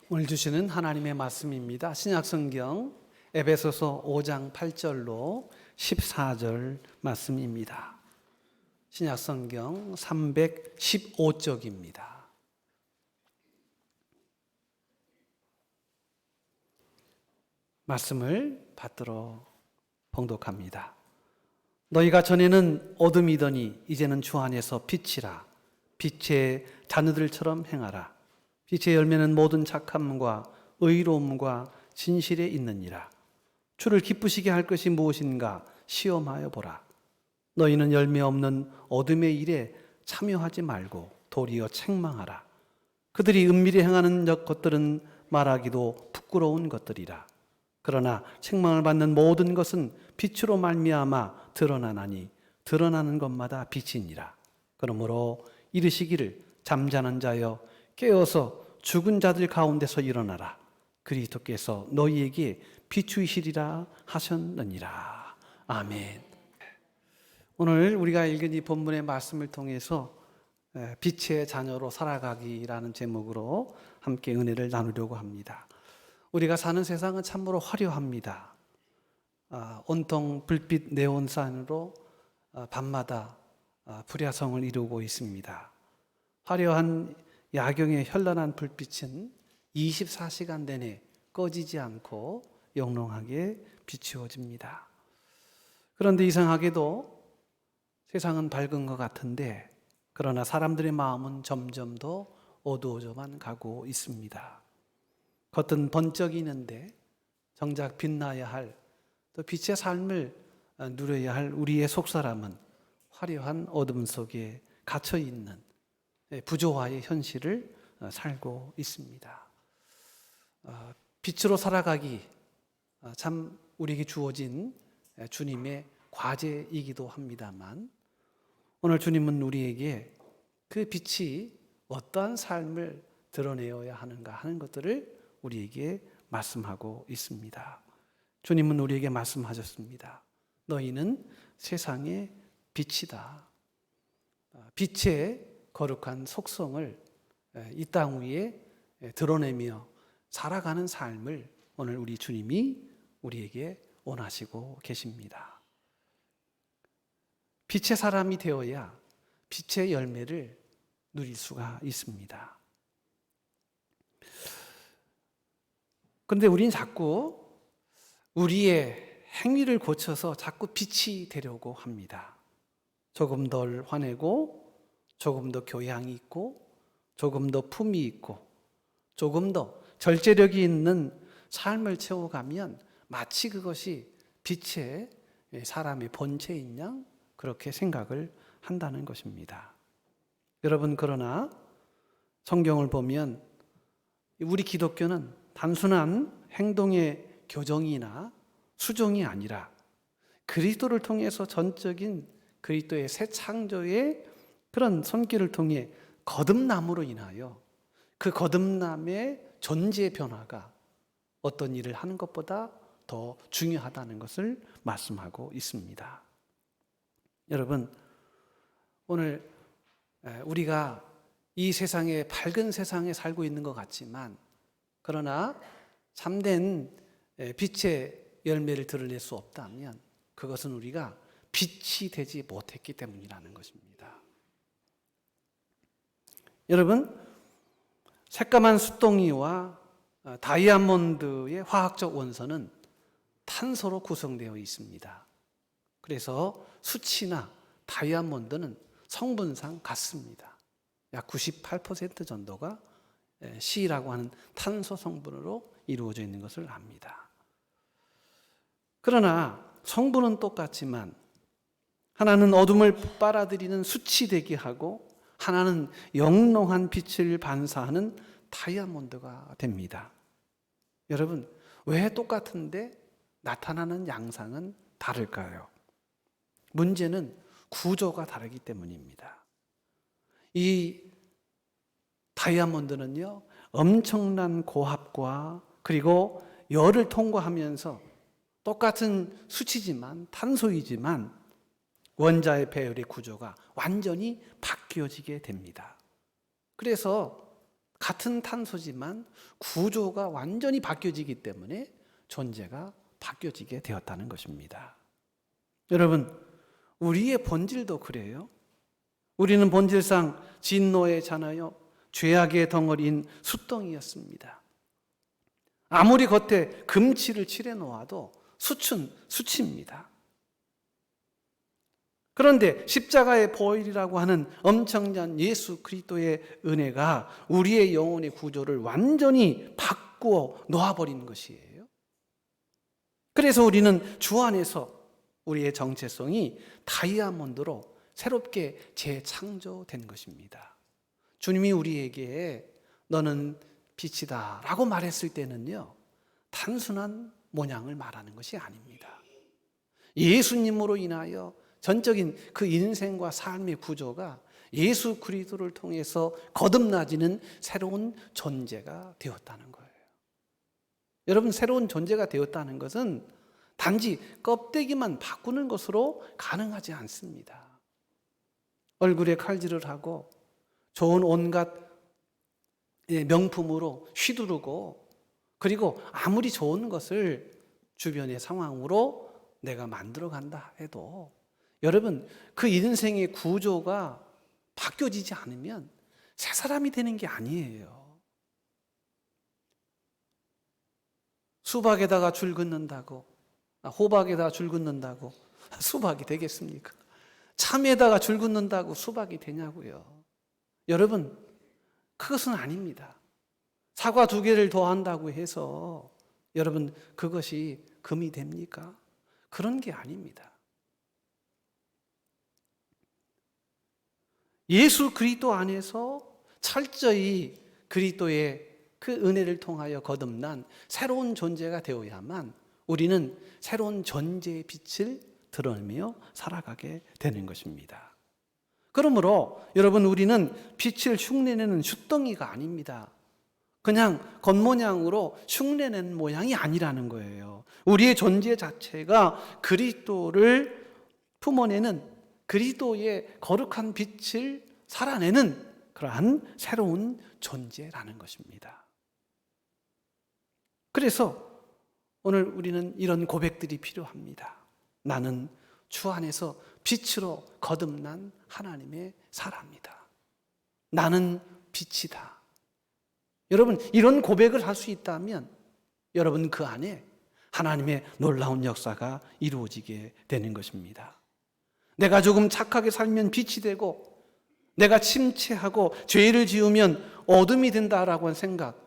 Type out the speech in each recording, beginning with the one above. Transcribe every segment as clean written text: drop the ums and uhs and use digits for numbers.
오늘 주시는 하나님의 말씀입니다. 신약성경 에베소서 5장 8절로 14절 말씀입니다. 신약성경 315쪽입니다. 말씀을 받들어 봉독합니다. 너희가 전에는 어둠이더니 이제는 주 안에서 빛이라. 빛의 자녀들처럼 행하라. 빛의 열매는 모든 착함과 의로움과 진실에 있느니라. 주를 기쁘시게 할 것이 무엇인가 시험하여 보라. 너희는 열매 없는 어둠의 일에 참여하지 말고 도리어 책망하라. 그들이 은밀히 행하는 것들은 말하기도 부끄러운 것들이라. 그러나 책망을 받는 모든 것은 빛으로 말미암아 드러나나니 드러나는 것마다 빛이니라. 그러므로 이르시기를 잠자는 자여 깨어서 죽은 자들 가운데서 일어나라. 그리스도께서 너희에게 비추이시리라 하셨느니라. 아멘. 오늘 우리가 읽은 이 본문의 말씀을 통해서 빛의 자녀로 살아가기라는 제목으로 함께 은혜를 나누려고 합니다. 우리가 사는 세상은 참으로 화려합니다. 온통 불빛 네온산으로 밤마다 불야성을 이루고 있습니다. 화려한 야경의 현란한 불빛은 24시간 내내 꺼지지 않고 영롱하게 비추어집니다. 그런데 이상하게도 세상은 밝은 것 같은데 그러나 사람들의 마음은 점점 더 어두워져만 가고 있습니다. 겉은 번쩍이는데 정작 빛나야 할, 또 빛의 삶을 누려야 할 우리의 속사람은 화려한 어둠 속에 갇혀 있는 부조화의 현실을 살고 있습니다. 빛으로 살아가기 참 우리에게 주어진 주님의 과제이기도 합니다만, 오늘 주님은 우리에게 그 빛이 어떠한 삶을 드러내어야 하는가 하는 것들을 우리에게 말씀하고 있습니다. 주님은 우리에게 말씀하셨습니다. 너희는 세상의 빛이다. 빛의 거룩한 속성을 이 땅 위에 드러내며 살아가는 삶을 오늘 우리 주님이 우리에게 원하시고 계십니다. 빛의 사람이 되어야 빛의 열매를 누릴 수가 있습니다. 그런데 우린 자꾸 우리의 행위를 고쳐서 자꾸 빛이 되려고 합니다. 조금 덜 화내고, 조금 더 교양이 있고, 조금 더 품이 있고, 조금 더 절제력이 있는 삶을 채워가면 마치 그것이 빛의 사람의 본체인 양 그렇게 생각을 한다는 것입니다. 여러분, 그러나 성경을 보면 우리 기독교는 단순한 행동의 교정이나 수종이 아니라 그리스도를 통해서 전적인 그리스도의 새 창조의 그런 손길을 통해 거듭남으로 인하여 그 거듭남의 존재 변화가 어떤 일을 하는 것보다 더 중요하다는 것을 말씀하고 있습니다. 여러분, 오늘 우리가 이 세상에 밝은 세상에 살고 있는 것 같지만 그러나 참된 빛의 열매를 드러낼 수 없다면 그것은 우리가 빛이 되지 못했기 때문이라는 것입니다. 여러분, 새까만 숫덩이와 다이아몬드의 화학적 원소는 탄소로 구성되어 있습니다. 그래서 수치나 다이아몬드는 성분상 같습니다. 약 98% 정도가 C라고 하는 탄소 성분으로 이루어져 있는 것을 압니다. 그러나 성분은 똑같지만 하나는 어둠을 빨아들이는 수치되게 하고 하나는 영롱한 빛을 반사하는 다이아몬드가 됩니다. 여러분, 왜 똑같은데 나타나는 양상은 다를까요? 문제는 구조가 다르기 때문입니다. 이 다이아몬드는요, 엄청난 고압과 그리고 열을 통과하면서 똑같은 수치지만 탄소이지만 원자의 배열의 구조가 완전히 바뀌어지게 됩니다. 그래서 같은 탄소지만 구조가 완전히 바뀌어지기 때문에 존재가 바뀌어지게 되었다는 것입니다. 여러분, 우리의 본질도 그래요. 우리는 본질상 진노의 자녀요, 죄악의 덩어리인 숫덩이였습니다. 아무리 겉에 금칠을 칠해 놓아도 수치는 수치입니다. 그런데 십자가의 보혈이라고 하는 엄청난 예수 그리스도의 은혜가 우리의 영혼의 구조를 완전히 바꾸어 놓아버리는 것이에요. 그래서 우리는 주 안에서 우리의 정체성이 다이아몬드로 새롭게 재창조된 것입니다. 주님이 우리에게 너는 빛이다 라고 말했을 때는요, 단순한 모양을 말하는 것이 아닙니다. 예수님으로 인하여 전적인 그 인생과 삶의 구조가 예수 그리스도를 통해서 거듭나지는 새로운 존재가 되었다는 거예요. 여러분, 새로운 존재가 되었다는 것은 단지 껍데기만 바꾸는 것으로 가능하지 않습니다. 얼굴에 칼질을 하고 좋은 온갖 명품으로 휘두르고, 그리고 아무리 좋은 것을 주변의 상황으로 내가 만들어 간다 해도 여러분, 그 인생의 구조가 바뀌어지지 않으면 새 사람이 되는 게 아니에요. 수박에다가 줄 긋는다고, 호박에다가 줄 긋는다고 수박이 되겠습니까? 참에다가 줄 긋는다고 수박이 되냐고요. 여러분, 그것은 아닙니다. 사과 2개를 더한다고 해서 여러분 그것이 금이 됩니까? 그런 게 아닙니다. 예수 그리스도 안에서 철저히 그리스도의 그 은혜를 통하여 거듭난 새로운 존재가 되어야만 우리는 새로운 존재의 빛을 드러내며 살아가게 되는 것입니다. 그러므로 여러분, 우리는 빛을 흉내내는 숫덩이가 아닙니다. 그냥 겉모양으로 흉내내는 모양이 아니라는 거예요. 우리의 존재 자체가 그리스도를 품어내는, 그리스도의 거룩한 빛을 살아내는 그러한 새로운 존재라는 것입니다. 그래서 오늘 우리는 이런 고백들이 필요합니다. 나는 주 안에서 빛으로 거듭난 하나님의 사람이다. 나는 빛이다. 여러분, 이런 고백을 할 수 있다면 여러분 그 안에 하나님의 놀라운 역사가 이루어지게 되는 것입니다. 내가 조금 착하게 살면 빛이 되고, 내가 침체하고 죄를 지으면 어둠이 된다라고 한 생각,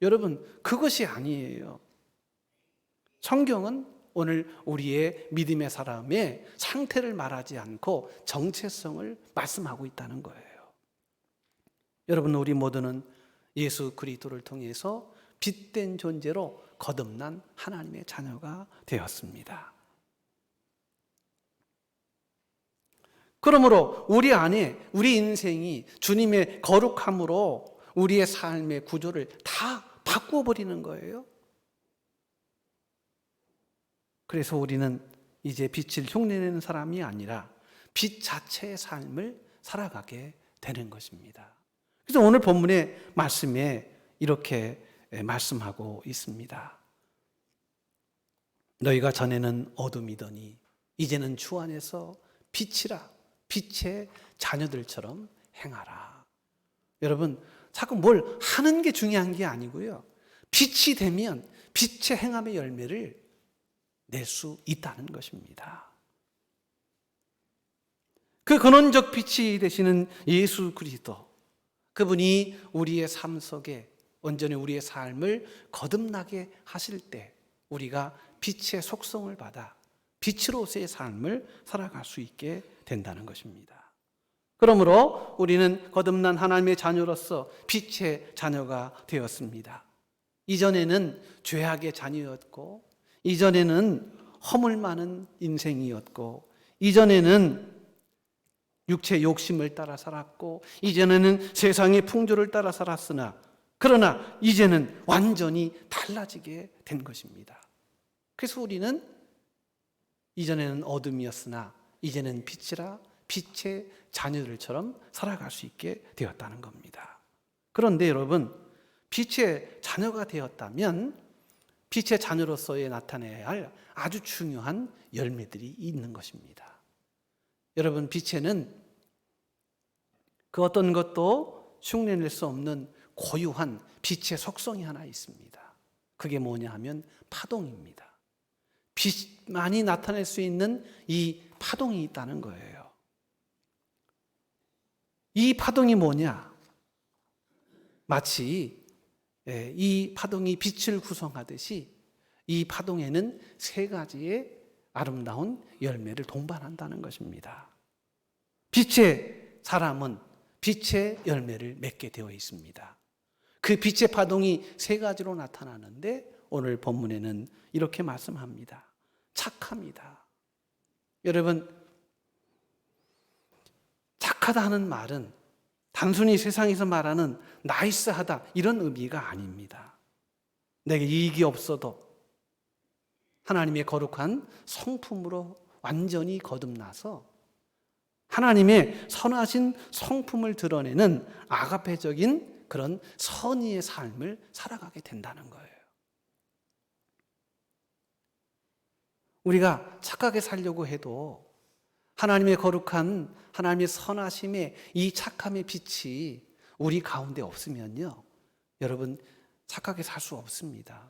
여러분 그것이 아니에요. 성경은 오늘 우리의 믿음의 사람의 상태를 말하지 않고 정체성을 말씀하고 있다는 거예요. 여러분, 우리 모두는 예수 그리스도를 통해서 빛된 존재로 거듭난 하나님의 자녀가 되었습니다. 그러므로 우리 안에 우리 인생이 주님의 거룩함으로 우리의 삶의 구조를 다 바꾸어버리는 거예요. 그래서 우리는 이제 빛을 흉내내는 사람이 아니라 빛 자체의 삶을 살아가게 되는 것입니다. 그래서 오늘 본문의 말씀에 이렇게 말씀하고 있습니다. 너희가 전에는 어둠이더니 이제는 주 안에서 빛이라, 빛의 자녀들처럼 행하라. 여러분, 자꾸 뭘 하는 게 중요한 게 아니고요, 빛이 되면 빛의 행함의 열매를 낼 수 있다는 것입니다. 그 근원적 빛이 되시는 예수 그리스도, 그분이 우리의 삶 속에 온전히 우리의 삶을 거듭나게 하실 때 우리가 빛의 속성을 받아 빛으로서의 삶을 살아갈 수 있게 된다는 것입니다. 그러므로 우리는 거듭난 하나님의 자녀로서 빛의 자녀가 되었습니다. 이전에는 죄악의 자녀였고, 이전에는 허물 많은 인생이었고, 이전에는 육체 욕심을 따라 살았고, 이전에는 세상의 풍조를 따라 살았으나, 그러나 이제는 완전히 달라지게 된 것입니다. 그래서 우리는 이전에는 어둠이었으나 이제는 빛이라, 빛의 자녀들처럼 살아갈 수 있게 되었다는 겁니다. 그런데 여러분, 빛의 자녀가 되었다면 빛의 자녀로서의 나타내야 할 아주 중요한 열매들이 있는 것입니다. 여러분, 빛에는 그 어떤 것도 흉내낼 수 없는 고유한 빛의 속성이 하나 있습니다. 그게 뭐냐 하면 파동입니다. 빛만이 나타낼 수 있는 이 파동이 있다는 거예요. 이 파동이 뭐냐? 마치 이 파동이 빛을 구성하듯이 이 파동에는 세 가지의 아름다운 열매를 동반한다는 것입니다. 빛의 사람은 빛의 열매를 맺게 되어 있습니다. 그 빛의 파동이 세 가지로 나타나는데 오늘 본문에는 이렇게 말씀합니다. 착합니다. 여러분, 착하다 하는 말은 단순히 세상에서 말하는 나이스하다 이런 의미가 아닙니다. 내게 이익이 없어도 하나님의 거룩한 성품으로 완전히 거듭나서 하나님의 선하신 성품을 드러내는 아가페적인 그런 선의의 삶을 살아가게 된다는 거예요. 우리가 착하게 살려고 해도 하나님의 거룩한 하나님의 선하심의 이 착함의 빛이 우리 가운데 없으면요, 여러분 착하게 살 수 없습니다.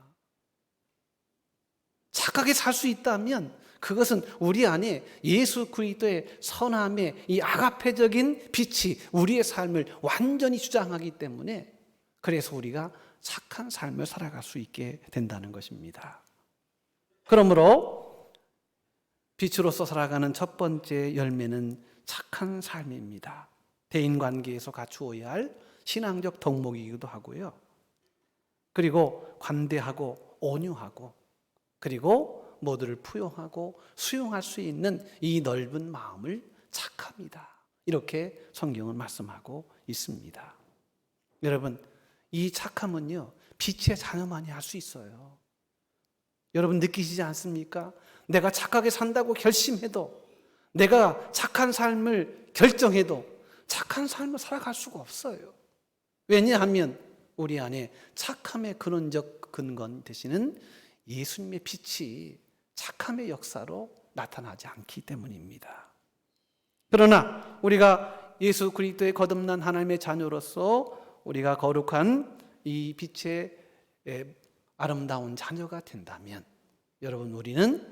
착하게 살 수 있다면 그것은 우리 안에 예수 그리스도의 선함의 이 아가페적인 빛이 우리의 삶을 완전히 주장하기 때문에 그래서 우리가 착한 삶을 살아갈 수 있게 된다는 것입니다. 그러므로 빛으로서 살아가는 첫 번째 열매는 착한 삶입니다. 대인관계에서 갖추어야 할 신앙적 덕목이기도 하고요. 그리고 관대하고 온유하고 그리고 모두를 포용하고 수용할 수 있는 이 넓은 마음을 착합니다. 이렇게 성경은 말씀하고 있습니다. 여러분, 이 착함은요, 빛의 자녀만이 할 수 있어요. 여러분 느끼시지 않습니까? 내가 착하게 산다고 결심해도, 내가 착한 삶을 결정해도 착한 삶을 살아갈 수가 없어요. 왜냐하면 우리 안에 착함의 근원적 근건 되시는 예수님의 빛이 착함의 역사로 나타나지 않기 때문입니다. 그러나 우리가 예수 그리스도의 거듭난 하나님의 자녀로서 우리가 거룩한 이 빛의 아름다운 자녀가 된다면 여러분, 우리는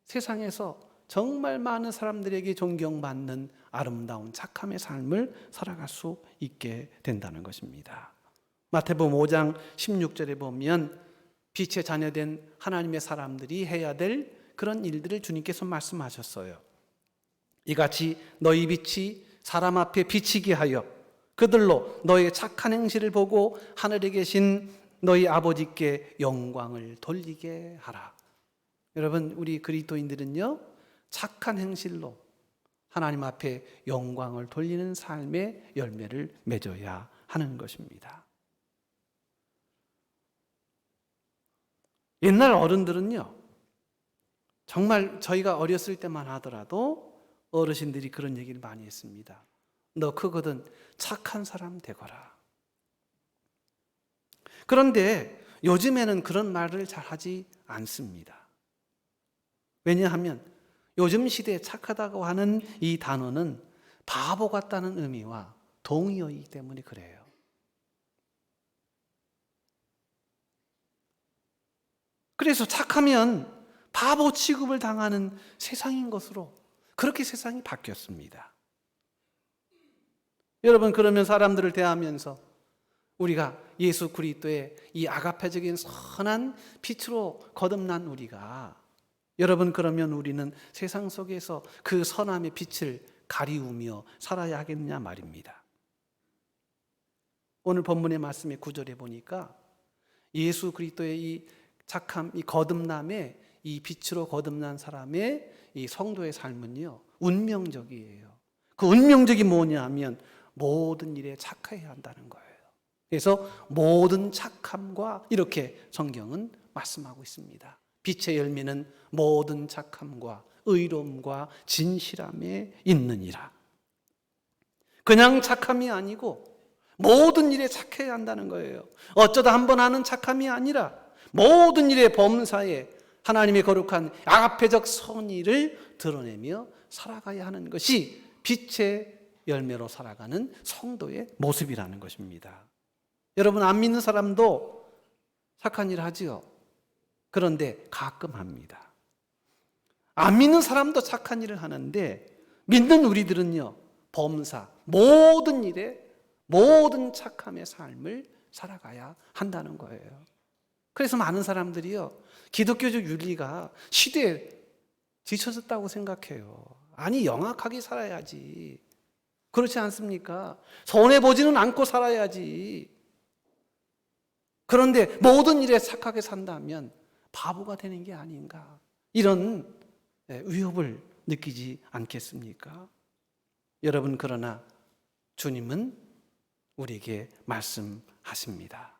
세상에서 정말 많은 사람들에게 존경받는 아름다운 착함의 삶을 살아갈 수 있게 된다는 것입니다. 마태복음 5장 16절에 보면 빛의 자녀된 하나님의 사람들이 해야 될 그런 일들을 주님께서 말씀하셨어요. 이같이 너희 빛이 사람 앞에 비치게 하여 그들로 너의 착한 행실을 보고 하늘에 계신 너희 아버지께 영광을 돌리게 하라. 여러분, 우리 그리스도인들은요, 착한 행실로 하나님 앞에 영광을 돌리는 삶의 열매를 맺어야 하는 것입니다. 옛날 어른들은요, 정말 저희가 어렸을 때만 하더라도 어르신들이 그런 얘기를 많이 했습니다. 너 크거든 착한 사람 되거라. 그런데 요즘에는 그런 말을 잘 하지 않습니다. 왜냐하면 요즘 시대에 착하다고 하는 이 단어는 바보 같다는 의미와 동의어이기 때문에 그래요. 그래서 착하면 바보 취급을 당하는 세상인 것으로 그렇게 세상이 바뀌었습니다. 여러분, 그러면 사람들을 대하면서 우리가 예수 그리스도의 이 아가페적인 선한 빛으로 거듭난 우리가, 여러분 그러면 우리는 세상 속에서 그 선함의 빛을 가리우며 살아야 하겠느냐 말입니다. 오늘 본문의 말씀의 9절에 보니까 예수 그리스도의 이 착함, 이 거듭남의 이 빛으로 거듭난 사람의 이 성도의 삶은요, 운명적이에요. 그 운명적이 뭐냐 하면 모든 일에 착해야 한다는 거예요. 그래서 모든 착함과 이렇게 성경은 말씀하고 있습니다. 빛의 열매는 모든 착함과 의로움과 진실함에 있느니라. 그냥 착함이 아니고 모든 일에 착해야 한다는 거예요. 어쩌다 한 번 하는 착함이 아니라 모든 일의 범사에 하나님의 거룩한 아가페적 선의를 드러내며 살아가야 하는 것이 빛의 열매로 살아가는 성도의 모습이라는 것입니다. 여러분, 안 믿는 사람도 착한 일을 하지요. 그런데 가끔 합니다. 안 믿는 사람도 착한 일을 하는데 믿는 우리들은요, 범사, 모든 일에 모든 착함의 삶을 살아가야 한다는 거예요. 그래서 많은 사람들이요, 기독교적 윤리가 시대에 뒤처졌다고 생각해요. 아니, 영악하게 살아야지. 그렇지 않습니까? 손해보지는 않고 살아야지. 그런데 모든 일에 착하게 산다면 바보가 되는 게 아닌가. 이런 위협을 느끼지 않겠습니까? 여러분, 그러나 주님은 우리에게 말씀하십니다.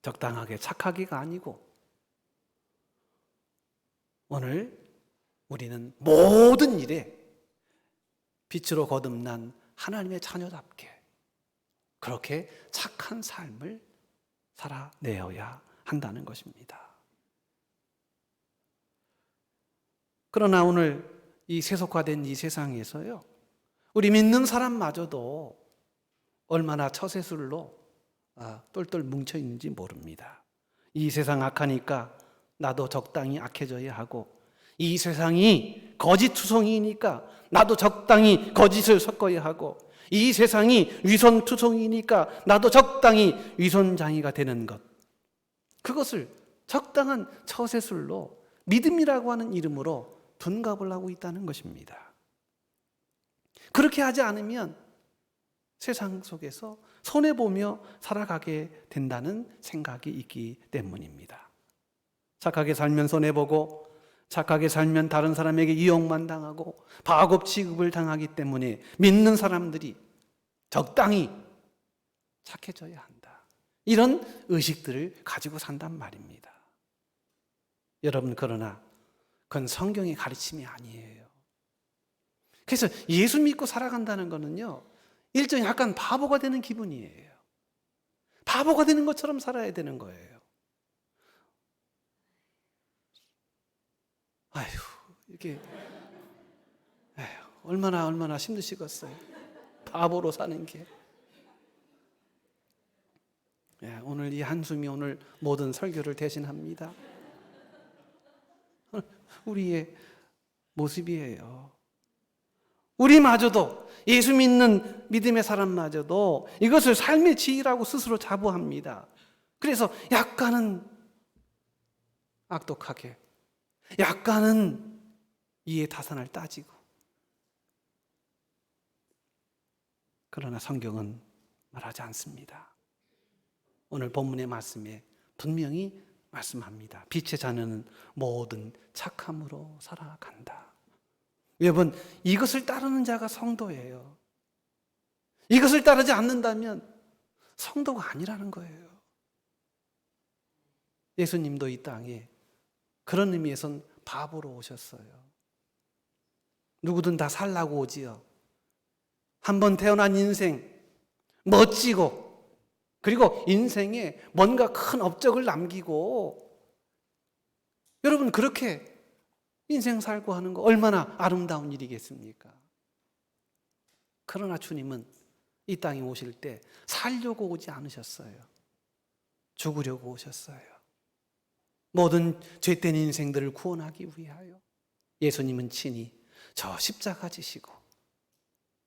적당하게 착하기가 아니고 오늘 우리는 모든 일에 빛으로 거듭난 하나님의 자녀답게 그렇게 착한 삶을 살아내어야 한다는 것입니다. 그러나 오늘 이 세속화된 이 세상에서요, 우리 믿는 사람마저도 얼마나 처세술로 똘똘 뭉쳐 있는지 모릅니다. 이 세상 악하니까 나도 적당히 악해져야 하고, 이 세상이 거짓투성이니까 나도 적당히 거짓을 섞어야 하고, 이 세상이 위선투성이니까 나도 적당히 위선장애가 되는 것, 그것을 적당한 처세술로 믿음이라고 하는 이름으로 둔갑을 하고 있다는 것입니다. 그렇게 하지 않으면 세상 속에서 손해보며 살아가게 된다는 생각이 있기 때문입니다. 착하게 살면 손해보고, 착하게 살면 다른 사람에게 이용만 당하고 바곱 취급을 당하기 때문에 믿는 사람들이 적당히 착해져야 한다, 이런 의식들을 가지고 산단 말입니다. 여러분, 그러나 그건 성경의 가르침이 아니에요. 그래서 예수 믿고 살아간다는 거는요, 일종의 약간 바보가 되는 기분이에요. 바보가 되는 것처럼 살아야 되는 거예요. 아휴, 이게 얼마나 힘드시겠어요. 바보로 사는 게. 오늘 이 한숨이 오늘 모든 설교를 대신합니다. 우리의 모습이에요. 우리마저도, 예수 믿는 믿음의 사람마저도 이것을 삶의 지위라고 스스로 자부합니다. 그래서 약간은 악독하게, 약간은 이해타산을 따지고. 그러나 성경은 말하지 않습니다. 오늘 본문의 말씀에 분명히 말씀합니다. 빛의 자녀는 모든 착함으로 살아간다. 여러분, 이것을 따르는 자가 성도예요. 이것을 따르지 않는다면 성도가 아니라는 거예요. 예수님도 이 땅에 그런 의미에선 바보로 오셨어요. 누구든 다 살라고 오지요. 한번 태어난 인생 멋지고, 그리고 인생에 뭔가 큰 업적을 남기고, 여러분, 그렇게 인생 살고 하는 거 얼마나 아름다운 일이겠습니까? 그러나 주님은 이 땅에 오실 때 살려고 오지 않으셨어요. 죽으려고 오셨어요. 모든 죄된 인생들을 구원하기 위하여 예수님은 친히 저 십자가 지시고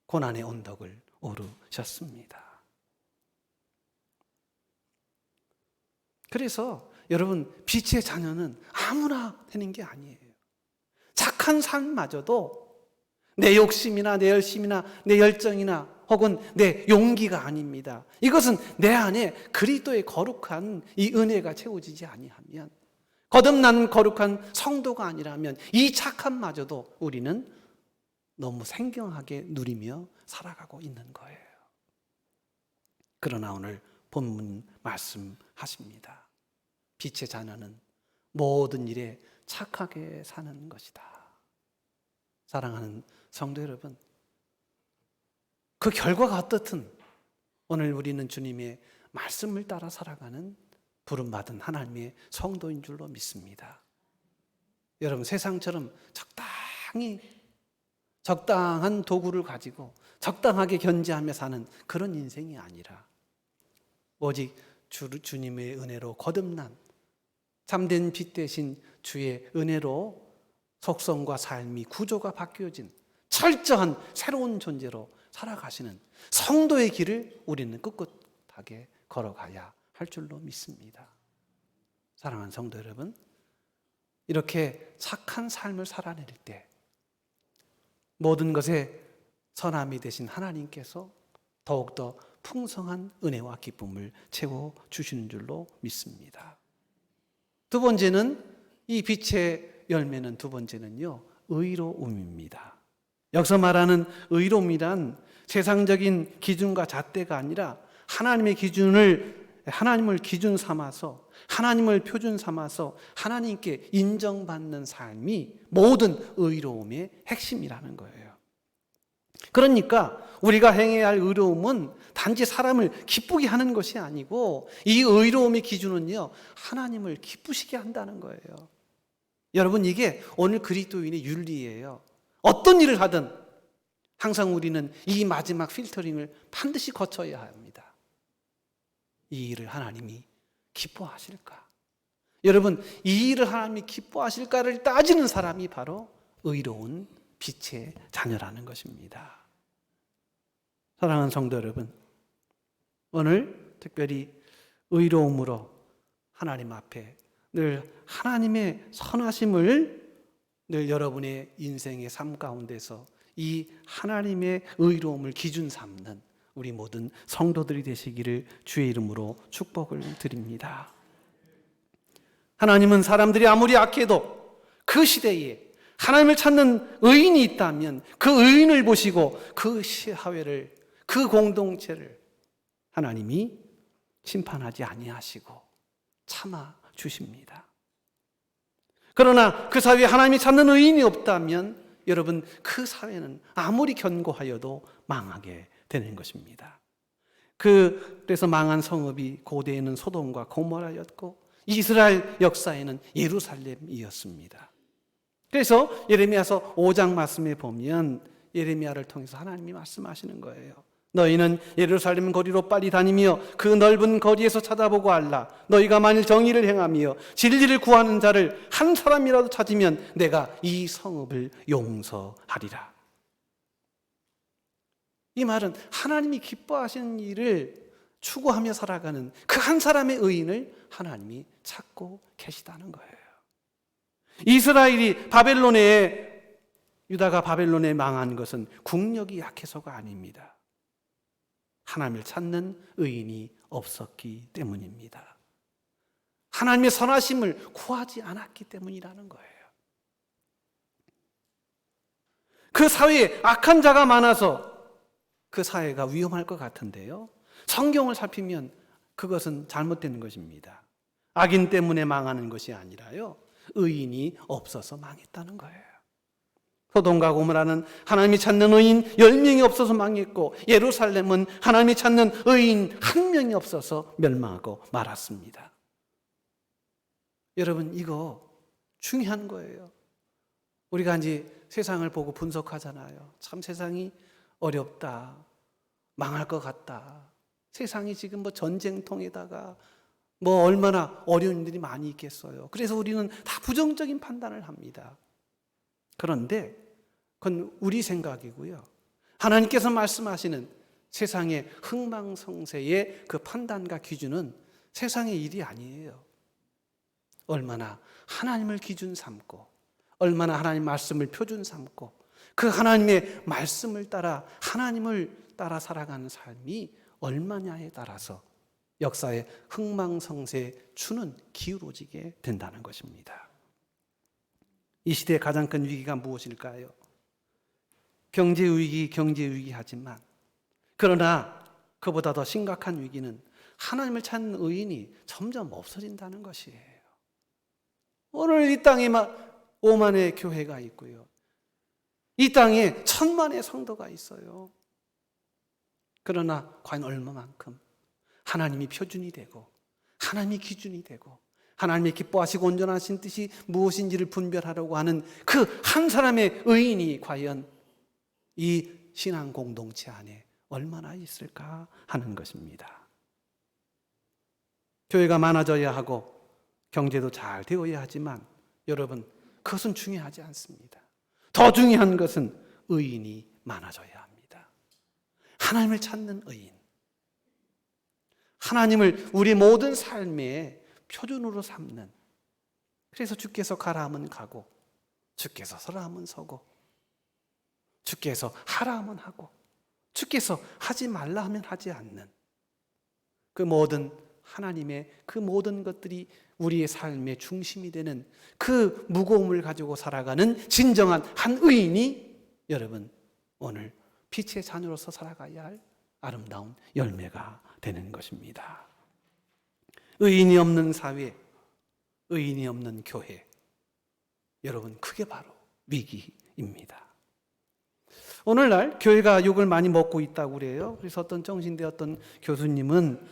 고난의 언덕을 오르셨습니다. 그래서 여러분, 빛의 자녀는 아무나 되는 게 아니에요. 착한 삶마저도 내 욕심이나 내 열심이나 내 열정이나 혹은 내 용기가 아닙니다. 이것은 내 안에 그리스도의 거룩한 이 은혜가 채워지지 아니하면, 거듭난 거룩한 성도가 아니라면 이 착함마저도 우리는 너무 생경하게 누리며 살아가고 있는 거예요. 그러나 오늘 본문 말씀하십니다. 빛의 자녀는 모든 일에 착하게 사는 것이다. 사랑하는 성도 여러분, 그 결과가 어떻든 오늘 우리는 주님의 말씀을 따라 살아가는 부름받은 하나님의 성도인 줄로 믿습니다. 여러분, 세상처럼 적당한 도구를 가지고 적당하게 견제하며 사는 그런 인생이 아니라 오직 주님의 은혜로 거듭난 참된 빛 대신 주의 은혜로 속성과 삶이 구조가 바뀌어진 철저한 새로운 존재로 살아가시는 성도의 길을 우리는 꿋꿋하게 걸어가야 할 줄로 믿습니다. 사랑하는 성도 여러분, 이렇게 착한 삶을 살아낼 때 모든 것에 선함이 되신 하나님께서 더욱더 풍성한 은혜와 기쁨을 채워주시는 줄로 믿습니다. 두 번째는, 이 빛의 열매는 두 번째는요, 의로움입니다. 여기서 말하는 의로움이란 세상적인 기준과 잣대가 아니라 하나님을 기준 삼아서, 하나님을 표준 삼아서 하나님께 인정받는 삶이 모든 의로움의 핵심이라는 거예요. 그러니까 우리가 행해야 할 의로움은 단지 사람을 기쁘게 하는 것이 아니고, 이 의로움의 기준은요, 하나님을 기쁘시게 한다는 거예요. 여러분, 이게 오늘 그리스도인의 윤리예요. 어떤 일을 하든 항상 우리는 이 마지막 필터링을 반드시 거쳐야 합니다. 이 일을 하나님이 기뻐하실까? 여러분, 이 일을 하나님이 기뻐하실까를 따지는 사람이 바로 의로운 빛의 자녀라는 것입니다. 사랑하는 성도 여러분, 오늘 특별히 의로움으로 하나님 앞에 늘 하나님의 선하심을 늘 여러분의 인생의 삶 가운데서 이 하나님의 의로움을 기준 삼는 우리 모든 성도들이 되시기를 주의 이름으로 축복을 드립니다. 하나님은 사람들이 아무리 악해도 그 시대에 하나님을 찾는 의인이 있다면 그 의인을 보시고 그 사회를, 그 공동체를 하나님이 심판하지 아니하시고 참아 주십니다. 그러나 그 사회에 하나님이 찾는 의인이 없다면 여러분, 그 사회는 아무리 견고하여도 망하게 되는 것입니다. 그래서 망한 성읍이 고대에는 소돔과 고모라였고 이스라엘 역사에는 예루살렘이었습니다. 그래서 예레미야서 5장 말씀에 보면 예레미야를 통해서 하나님이 말씀하시는 거예요. 너희는 예루살렘 거리로 빨리 다니며 그 넓은 거리에서 찾아보고 알라. 너희가 만일 정의를 행하며 진리를 구하는 자를 한 사람이라도 찾으면 내가 이 성읍을 용서하리라. 이 말은 하나님이 기뻐하시는 일을 추구하며 살아가는 그 한 사람의 의인을 하나님이 찾고 계시다는 거예요. 유다가 바벨론에 망한 것은 국력이 약해서가 아닙니다. 하나님을 찾는 의인이 없었기 때문입니다. 하나님의 선하심을 구하지 않았기 때문이라는 거예요. 그 사회에 악한 자가 많아서 그 사회가 위험할 것 같은데요, 성경을 살피면 그것은 잘못된 것입니다. 악인 때문에 망하는 것이 아니라요, 의인이 없어서 망했다는 거예요. 소돔과 고모라는 하나님이 찾는 의인 10명이 없어서 망했고, 예루살렘은 하나님이 찾는 의인 1명이 없어서 멸망하고 말았습니다. 여러분, 이거 중요한 거예요. 우리가 이제 세상을 보고 분석하잖아요. 참 세상이 어렵다, 망할 것 같다, 세상이 지금 전쟁통에다가 얼마나 어려운 일들이 많이 있겠어요. 그래서 우리는 다 부정적인 판단을 합니다. 그런데 그건 우리 생각이고요, 하나님께서 말씀하시는 세상의 흥망성쇠의 그 판단과 기준은 세상의 일이 아니에요. 얼마나 하나님을 기준 삼고, 얼마나 하나님 말씀을 표준 삼고, 그 하나님의 말씀을 따라 하나님을 따라 살아가는 삶이 얼마냐에 따라서 역사의 흥망성쇠의 추는 기울어지게 된다는 것입니다. 이 시대의 가장 큰 위기가 무엇일까요? 경제위기 하지만, 그러나 그보다 더 심각한 위기는 하나님을 찾는 의인이 점점 없어진다는 것이에요. 오늘 이 땅에 5만의 교회가 있고요, 이 땅에 1,000만의 성도가 있어요. 1,000만의 성도가 있어요. 1,000만의 성도가 있어요. 이 땅에 1,000만의 성도가 있어요. 이 땅에 1,000만의 성도가 있어요. 이 땅에 1,000만의 성도가 있어요. 이 땅에 1,000만의 성도가 있어요. 이 땅에 그러나 과연 얼마만큼 하나님이 표준이 되고 하나님이 기준이 되고 하나님의 기뻐하시고 온전하신 뜻이 무엇인지를 분별하려고 하는 그 한 사람의 의인이 과연 이 신앙 공동체 안에 얼마나 있을까 하는 것입니다. 교회가 많아져야 하고 경제도 잘 되어야 하지만 여러분, 그것은 중요하지 않습니다. 더 중요한 것은 의인이 많아져야 합니다. 하나님을 찾는 의인, 하나님을 우리 모든 삶의 표준으로 삼는, 그래서 주께서 가라 하면 가고 주께서 서라 하면 서고 주께서 하라 하면 하고 주께서 하지 말라 하면 하지 않는 그 모든 하나님의 그 모든 것들이 우리의 삶의 중심이 되는 그 무거움을 가지고 살아가는 진정한 한 의인이 여러분 오늘 빛의 자녀로서 살아가야 할 아름다운 열매가 되는 것입니다. 의인이 없는 사회, 의인이 없는 교회, 여러분 그게 바로 위기입니다. 오늘날 교회가 욕을 많이 먹고 있다고 그래요. 그래서 어떤 정신대 어떤 교수님은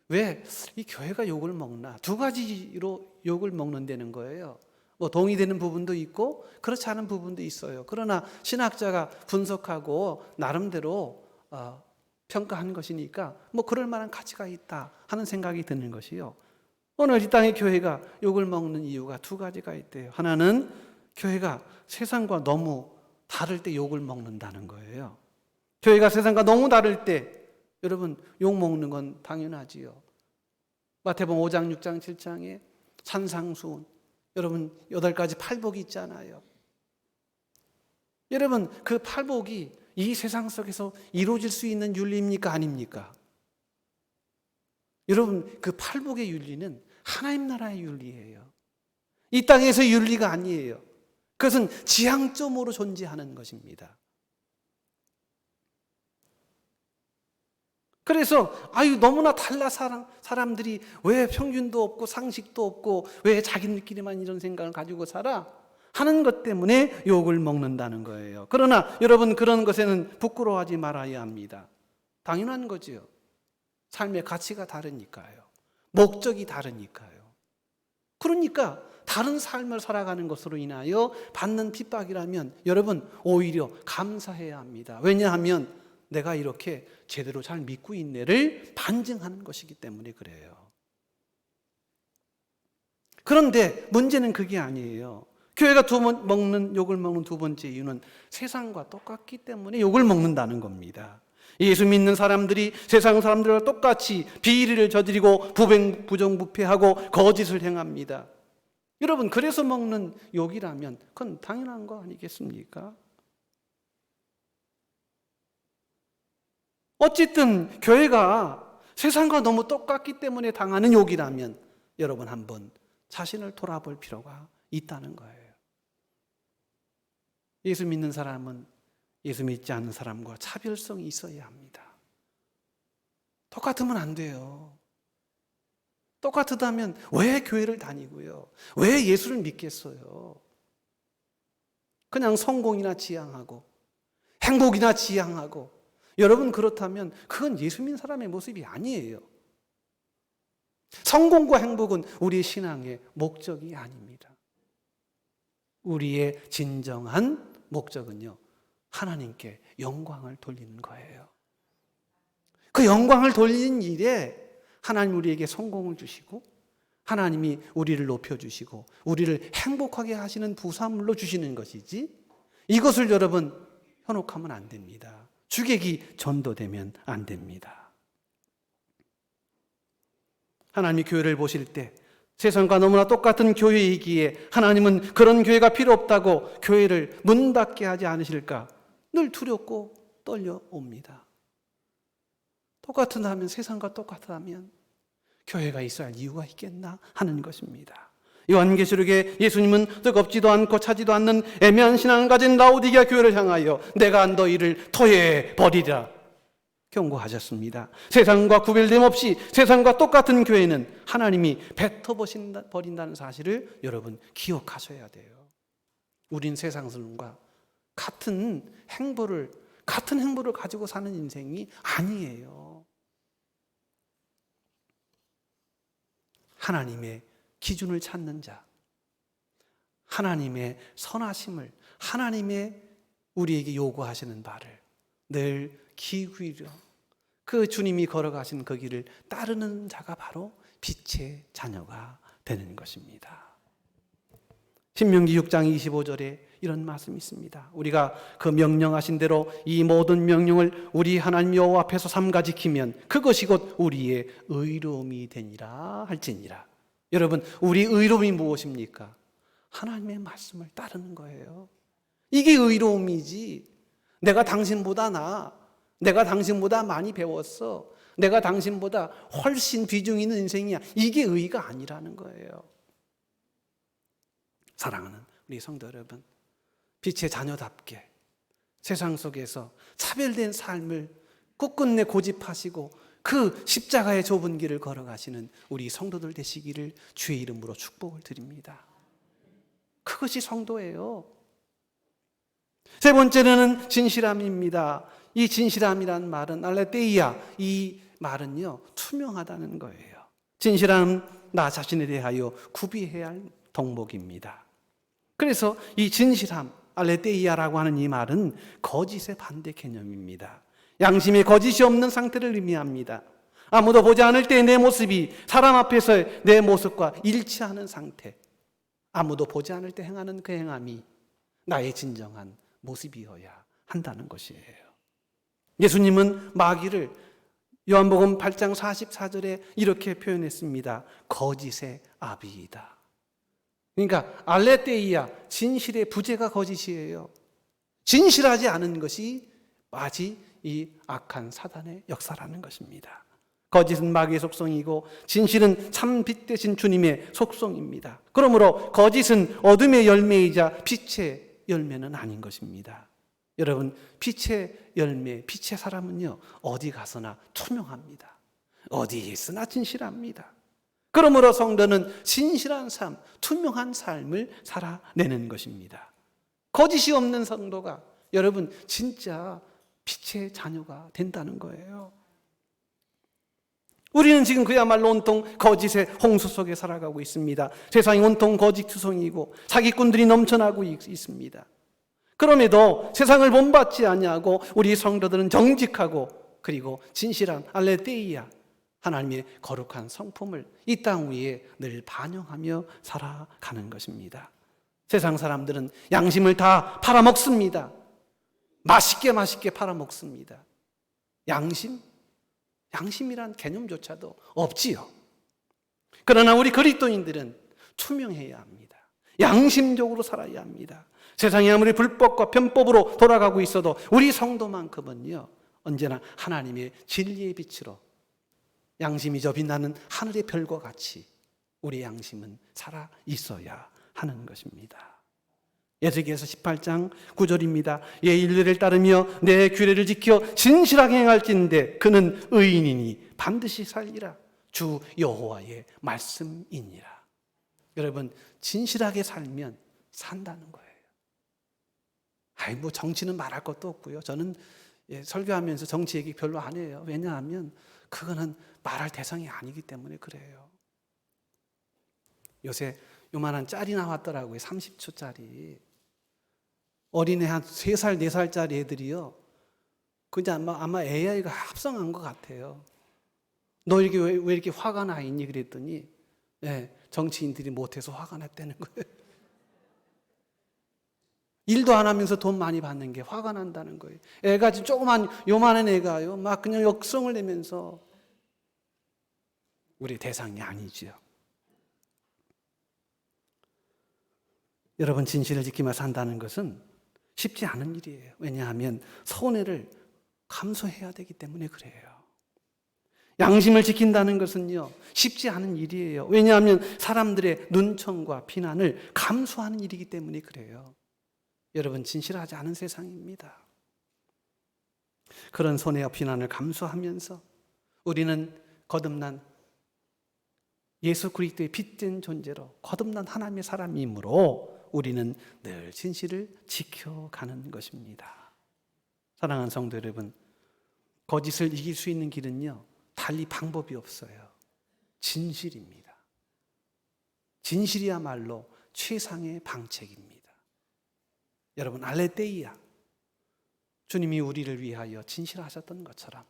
왜 이 교회가 욕을 먹나? 두 가지로 욕을 먹는다는 거예요. 뭐 동의되는 부분도 있고 그렇지 않은 부분도 있어요. 그러나 신학자가 분석하고 나름대로 평가한 것이니까 뭐 그럴 만한 가치가 있다 하는 생각이 드는 것이요. 오늘 이 땅의 교회가 욕을 먹는 이유가 두 가지가 있대요. 하나는 교회가 세상과 너무 다를 때 욕을 먹는다는 거예요. 교회가 세상과 너무 다를 때 여러분 욕 먹는 건 당연하지요. 마태복음 5장, 6장, 7장에 산상수훈, 여러분 8가지 팔복이 있잖아요. 여러분 그 팔복이 이 세상 속에서 이루어질 수 있는 윤리입니까? 아닙니까? 여러분 그 팔복의 윤리는 하나님 나라의 윤리예요. 이 땅에서의 윤리가 아니에요. 그것은 지향점으로 존재하는 것입니다. 그래서 너무나 달라 사람들이 왜 평균도 없고 상식도 없고 왜 자기들끼리만 이런 생각을 가지고 살아? 하는 것 때문에 욕을 먹는다는 거예요. 그러나 여러분 그런 것에는 부끄러워하지 말아야 합니다. 당연한 거지요. 삶의 가치가 다르니까요. 목적이 다르니까요. 그러니까 다른 삶을 살아가는 것으로 인하여 받는 핍박이라면 여러분 오히려 감사해야 합니다. 왜냐하면 내가 이렇게 제대로 잘 믿고 있네를 반증하는 것이기 때문에 그래요. 그런데 문제는 그게 아니에요. 교회가 욕을 먹는 두 번째 이유는 세상과 똑같기 때문에 욕을 먹는다는 겁니다. 예수 믿는 사람들이 세상 사람들과 똑같이 비리를 저지르고 부정부패하고 거짓을 행합니다. 여러분 그래서 먹는 욕이라면 그건 당연한 거 아니겠습니까? 어쨌든 교회가 세상과 너무 똑같기 때문에 당하는 욕이라면 여러분 한번 자신을 돌아볼 필요가 있다는 거예요. 예수 믿는 사람은 예수 믿지 않는 사람과 차별성이 있어야 합니다. 똑같으면 안 돼요. 똑같다면 왜 교회를 다니고요? 왜 예수를 믿겠어요? 그냥 성공이나 지향하고 행복이나 지향하고 여러분 그렇다면 그건 예수 믿는 사람의 모습이 아니에요. 성공과 행복은 우리의 신앙의 목적이 아닙니다. 우리의 진정한 목적은요, 하나님께 영광을 돌리는 거예요. 그 영광을 돌리는 일에 하나님 우리에게 성공을 주시고 하나님이 우리를 높여주시고 우리를 행복하게 하시는 부산물로 주시는 것이지 이것을 여러분 현혹하면 안 됩니다. 주객이 전도되면 안 됩니다. 하나님이 교회를 보실 때 세상과 너무나 똑같은 교회이기에 하나님은 그런 교회가 필요 없다고 교회를 문 닫게 하지 않으실까 늘 두렵고 떨려옵니다. 똑같다면 세상과 똑같다면 교회가 있어야 할 이유가 있겠나 하는 것입니다. 요한계시록에 예수님은 뜨겁지도 않고 차지도 않는 애매한 신앙을 가진 라오디게아 교회를 향하여 내가 너희를 토해 버리리라 경고하셨습니다. 세상과 구별됨 없이 세상과 똑같은 교회는 하나님이 뱉어버린다는 사실을 여러분 기억하셔야 돼요. 우린 세상 사람과 같은 행보를 같은 행보를 가지고 사는 인생이 아니에요. 하나님의 기준을 찾는 자, 하나님의 선하심을, 하나님의 우리에게 요구하시는 바를 늘 기울여 그 주님이 걸어가신 그 길을 따르는 자가 바로 빛의 자녀가 되는 것입니다. 신명기 6장 25절에 이런 말씀이 있습니다. 우리가 그 명령하신 대로 이 모든 명령을 우리 하나님 여호와 앞에서 삼가 지키면 그것이 곧 우리의 의로움이 되니라 할지니라. 여러분, 우리 의로움이 무엇입니까? 하나님의 말씀을 따르는 거예요. 이게 의로움이지. 내가 당신보다 나아, 내가 당신보다 많이 배웠어, 내가 당신보다 훨씬 비중 있는 인생이야, 이게 의가 아니라는 거예요. 사랑하는 우리 성도 여러분, 빛의 자녀답게 세상 속에서 차별된 삶을 끝끝내 고집하시고 그 십자가의 좁은 길을 걸어가시는 우리 성도들 되시기를 주의 이름으로 축복을 드립니다. 그것이 성도예요. 세 번째는 진실함입니다. 이 진실함이란 말은 알레테이아, 이 말은요 투명하다는 거예요. 진실함, 나 자신에 대하여 구비해야 할 덕목입니다. 그래서 이 진실함, 알레테이아라고 하는 이 말은 거짓의 반대 개념입니다. 양심에 거짓이 없는 상태를 의미합니다. 아무도 보지 않을 때 내 모습이 사람 앞에서의 내 모습과 일치하는 상태, 아무도 보지 않을 때 행하는 그 행함이 나의 진정한 모습이어야 한다는 것이에요. 예수님은 마귀를 요한복음 8장 44절에 이렇게 표현했습니다. 거짓의 아비이다. 그러니까 알레테이아, 진실의 부재가 거짓이에요. 진실하지 않은 것이 마치 이 악한 사단의 역사라는 것입니다. 거짓은 마귀의 속성이고 진실은 참 빛 대신 주님의 속성입니다. 그러므로 거짓은 어둠의 열매이자 빛의 열매는 아닌 것입니다. 여러분, 빛의 열매, 빛의 사람은요 어디 가서나 투명합니다. 어디에 있으나 진실합니다. 그러므로 성도는 진실한 삶, 투명한 삶을 살아내는 것입니다. 거짓이 없는 성도가 여러분 진짜 빛의 자녀가 된다는 거예요. 우리는 지금 그야말로 온통 거짓의 홍수 속에 살아가고 있습니다. 세상이 온통 거짓 투성이고 사기꾼들이 넘쳐나고 있습니다. 그럼에도 세상을 본받지 아니하고 우리 성도들은 정직하고 그리고 진실한 알레테이아, 하나님의 거룩한 성품을 이 땅 위에 늘 반영하며 살아가는 것입니다. 세상 사람들은 양심을 다 팔아먹습니다. 맛있게 팔아먹습니다. 양심이란 개념조차도 없지요. 그러나 우리 그리스도인들은 투명해야 합니다. 양심적으로 살아야 합니다. 세상이 아무리 불법과 편법으로 돌아가고 있어도 우리 성도만큼은요 언제나 하나님의 진리의 빛으로 양심이 저 빛나는 하늘의 별과 같이 우리 양심은 살아 있어야 하는 것입니다. 에스겔서 18장 9절입니다. 예 인례를 따르며 내 규례를 지켜 진실하게 행할진대 그는 의인이니 반드시 살리라. 주 여호와의 말씀이니라. 여러분, 진실하게 살면 산다는 거예요. 뭐 정치는 말할 것도 없고요. 저는 설교하면서 정치 얘기 별로 안 해요. 왜냐하면 그거는 말할 대상이 아니기 때문에 그래요. 요새 요만한 짤이 나왔더라고요. 30초짜리. 어린애 한 3살, 4살짜리 애들이요. 그냥 아마 AI가 합성한 것 같아요. 너 이렇게 왜 이렇게 화가 나 있니? 그랬더니 정치인들이 못해서 화가 났다는 거예요. 일도 안 하면서 돈 많이 받는 게 화가 난다는 거예요. 애가 조그만 요만한 애가요. 막 그냥 역성을 내면서 우리 대상이 아니지요. 여러분, 진실을 지키며 산다는 것은 쉽지 않은 일이에요. 왜냐하면 손해를 감수해야 되기 때문에 그래요. 양심을 지킨다는 것은요 쉽지 않은 일이에요. 왜냐하면 사람들의 눈총과 비난을 감수하는 일이기 때문에 그래요. 여러분, 진실하지 않은 세상입니다. 그런 손해와 비난을 감수하면서 우리는 거듭난 예수 그리스도의 빛된 존재로 거듭난 하나님의 사람이므로 우리는 늘 진실을 지켜가는 것입니다. 사랑하는 성도 여러분, 거짓을 이길 수 있는 길은요, 달리 방법이 없어요. 진실입니다. 진실이야말로 최상의 방책입니다. 여러분, 알레테이아, 주님이 우리를 위하여 진실하셨던 것처럼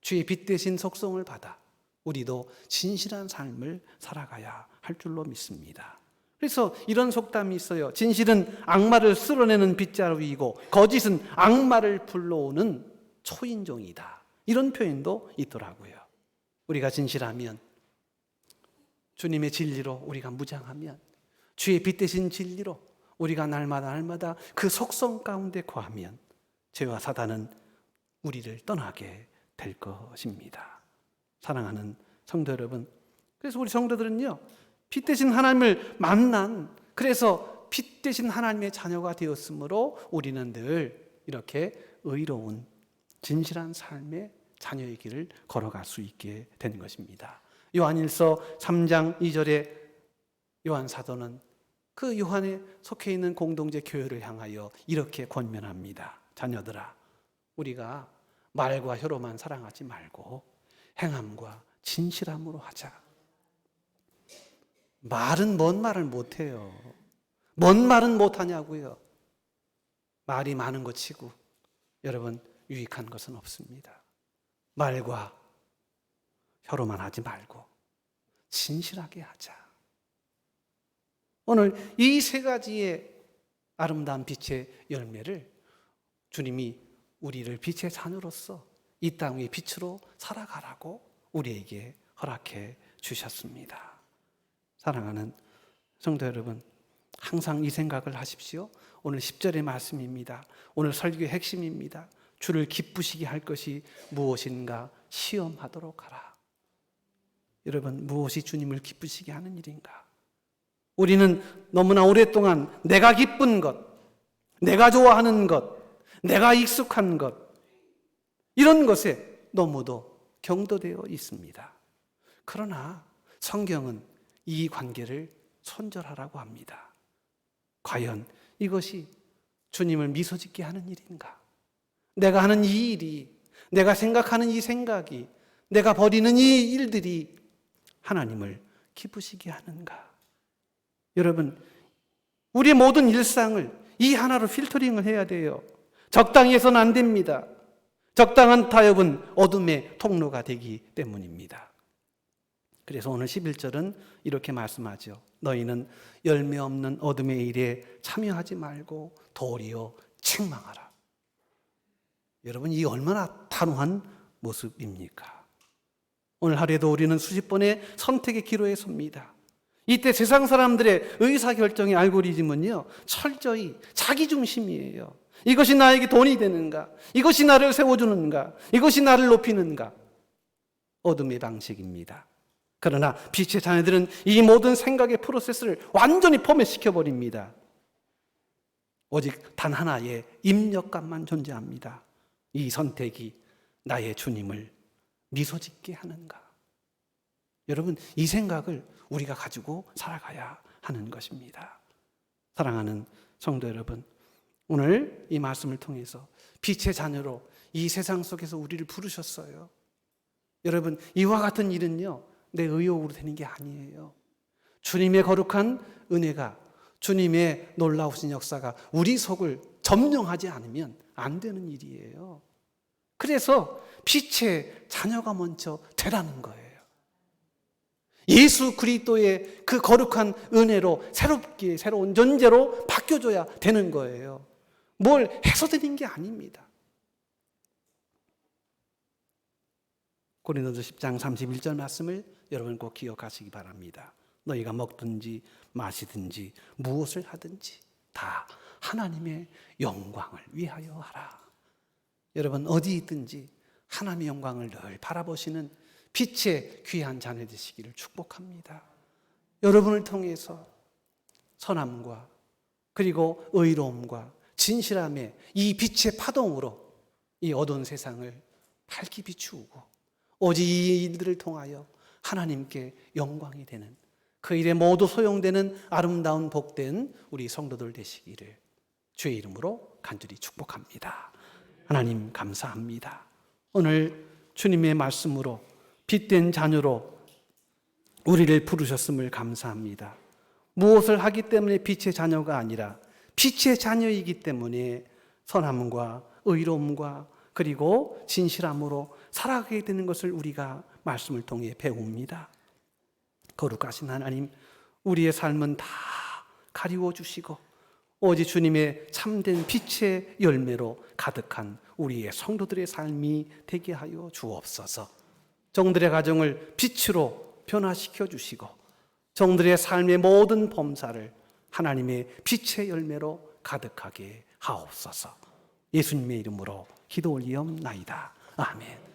주의 빛 대신 속성을 받아 우리도 진실한 삶을 살아가야 할 줄로 믿습니다. 그래서 이런 속담이 있어요. 진실은 악마를 쓸어내는 빗자루이고 거짓은 악마를 불러오는 초인종이다. 이런 표현도 있더라고요. 우리가 진실하면, 주님의 진리로 우리가 무장하면, 주의 빛 대신 진리로 우리가 날마다 그 속성 가운데 거하면 죄와 사단은 우리를 떠나게 될 것입니다. 사랑하는 성도 여러분, 그래서 우리 성도들은요, 빛 대신 하나님을 만난, 그래서 빛 대신 하나님의 자녀가 되었으므로 우리는 늘 이렇게 의로운 진실한 삶의 자녀의 길을 걸어갈 수 있게 된 것입니다. 요한일서 3장 2절에 요한 사도는 그 요한에 속해 있는 공동체 교회를 향하여 이렇게 권면합니다. 자녀들아, 우리가 말과 혀로만 사랑하지 말고 행함과 진실함으로 하자. 말은 뭔 말을 못해요. 뭔 말은 못하냐고요. 말이 많은 것 치고 여러분, 유익한 것은 없습니다. 말과 혀로만 하지 말고 진실하게 하자. 오늘 이 세 가지의 아름다운 빛의 열매를 주님이 우리를 빛의 자녀로서 이 땅 위의 빛으로 살아가라고 우리에게 허락해 주셨습니다. 사랑하는 성도 여러분, 항상 이 생각을 하십시오. 오늘 10절의 말씀입니다. 오늘 설교의 핵심입니다. 주를 기쁘시게 할 것이 무엇인가 시험하도록 하라. 여러분, 무엇이 주님을 기쁘시게 하는 일인가? 우리는 너무나 오랫동안 내가 기쁜 것, 내가 좋아하는 것, 내가 익숙한 것, 이런 것에 너무도 경도되어 있습니다. 그러나 성경은 이 관계를 손절하라고 합니다. 과연 이것이 주님을 미소짓게 하는 일인가? 내가 하는 이 일이, 내가 생각하는 이 생각이, 내가 벌이는 이 일들이 하나님을 기쁘시게 하는가? 여러분, 우리의 모든 일상을 이 하나로 필터링을 해야 돼요. 적당히 해서는 안 됩니다. 적당한 타협은 어둠의 통로가 되기 때문입니다. 그래서 오늘 11절은 이렇게 말씀하죠. 너희는 열매 없는 어둠의 일에 참여하지 말고 도리어 책망하라. 여러분, 이 얼마나 단호한 모습입니까? 오늘 하루에도 우리는 수십 번의 선택의 기로에 섭니다. 이때 세상 사람들의 의사결정의 알고리즘은요, 철저히 자기중심이에요. 이것이 나에게 돈이 되는가? 이것이 나를 세워주는가? 이것이 나를 높이는가? 어둠의 방식입니다. 그러나 빛의 자녀들은 이 모든 생각의 프로세스를 완전히 포맷시켜버립니다. 오직 단 하나의 입력감만 존재합니다. 이 선택이 나의 주님을 미소짓게 하는가? 여러분, 이 생각을 우리가 가지고 살아가야 하는 것입니다. 사랑하는 성도 여러분, 오늘 이 말씀을 통해서 빛의 자녀로 이 세상 속에서 우리를 부르셨어요. 여러분, 이와 같은 일은요, 내 의욕으로 되는 게 아니에요. 주님의 거룩한 은혜가, 주님의 놀라우신 역사가 우리 속을 점령하지 않으면 안 되는 일이에요. 그래서 빛의 자녀가 먼저 되라는 거예요. 예수 그리스도의 그 거룩한 은혜로 새롭게 새로운 존재로 바뀌어줘야 되는 거예요. 뭘 해서 되는 게 아닙니다. 고린도서 10장 31절 말씀을 여러분 꼭 기억하시기 바랍니다. 너희가 먹든지 마시든지 무엇을 하든지 다 하나님의 영광을 위하여 하라. 여러분, 어디 있든지 하나님의 영광을 늘 바라보시는 빛의 귀한 자녀 되시기를 축복합니다. 여러분을 통해서 선함과 그리고 의로움과 진실함의 이 빛의 파동으로 이 어두운 세상을 밝게 비추고 오직 이 일들을 통하여 하나님께 영광이 되는, 그 일에 모두 소용되는 아름다운 복된 우리 성도들 되시기를 주의 이름으로 간절히 축복합니다. 하나님 감사합니다. 오늘 주님의 말씀으로 빛된 자녀로 우리를 부르셨음을 감사합니다. 무엇을 하기 때문에 빛의 자녀가 아니라 빛의 자녀이기 때문에 선함과 의로움과 그리고 진실함으로 살아가게 되는 것을 우리가 말씀을 통해 배웁니다. 거룩하신 하나님, 우리의 삶은 다 가리워 주시고 오직 주님의 참된 빛의 열매로 가득한 우리의 성도들의 삶이 되게 하여 주옵소서. 정들의 가정을 빛으로 변화시켜 주시고 정들의 삶의 모든 범사를 하나님의 빛의 열매로 가득하게 하옵소서. 예수님의 이름으로 기도 올리옵나이다. 아멘.